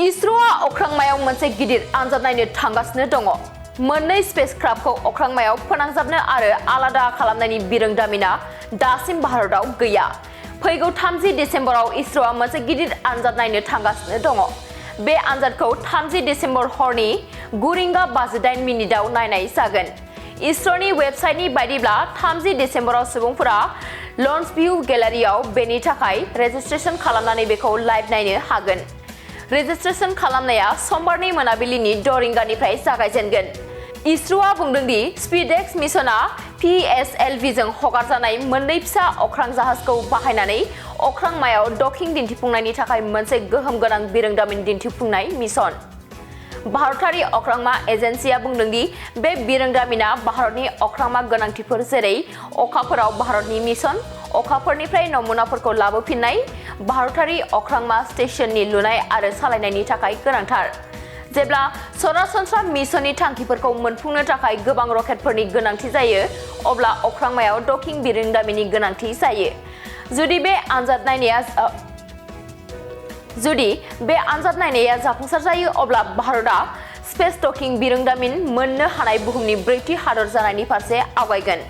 इसरोआ अख्रांमायाव मोनसे गिदिर आनजाद नायनो थांगासिनो दङ। मोननै स्पेसक्राफ्टखौ अख्रांमायाव फोनांजाबनो आरो आलादा खालामनायनि बिरोंदामिना दासिम भारताव गैया। फैगौ 30 डिसेम्बराव इसरोआ मोनसे गिदिर आनजाद नायनो थांगासिनो दङ। बे आनजादखौ 30 डिसेम्बर हरनि 9:58 आव नायनाय जागोन। इसरोनि वेबसाइटनि बायदिब्ला 30 डिसेम्बराव सुबुंफोरा लन्च भिउ गेलारियाव बेनि थाखाय रेजिस्ट्रेशन खालामनानै बेखौ लाइभ नायनो हागोन। रेजिस्ट्रेशन खालामनाया समबारनि मोनाबिलिनि 6 रिंगानिफ्राय जागायजेनगोन। इसरोआ बुंदों दि स्पीडएक्स मिशनआ PSLVजों हगारजानाय मोननै फिसा अख्रां जाहाजखौ बाहायनानै अख्रांमायाव डकिं दिन्थिफुंनायनि थाखाय मोनसे गोहोम गोनां बिरोंदामिन दिन्थिफुंनाय मिशन। भारतारि अख्रांमा एजेन्सिया बुंदों दि बे बिरोंदामिना भारतनि अख्रांमा गोनांथिफोर जेरै अखाफोराव भारतनि मिशन, अखाफोरनिफ्राय नमुनाफोरखौ लाबोफिननाय, भारतारि अख्रांमा स्टेशननि लुनाय आरो सालायनायनि थाखाय गोनांथार। जेब्ला सरासनस्रा मिशननि थांखिफोरखौ मोनफुंनो थाखाय गोबां रकेटफोरनि गोनांथि जायो, अब्ला अख्रांमायाव डकिं बिरोंदामिननि गोनांथि जायो। जुदि बे आनजाद नायनाया जाफुंसार जायो, अब्ला भारतआ स्पेस डकिं बिरोंदामिन मोननो हानाय बुहुमनि 4थि हादोर जानायनि फारसे आवगायगोन।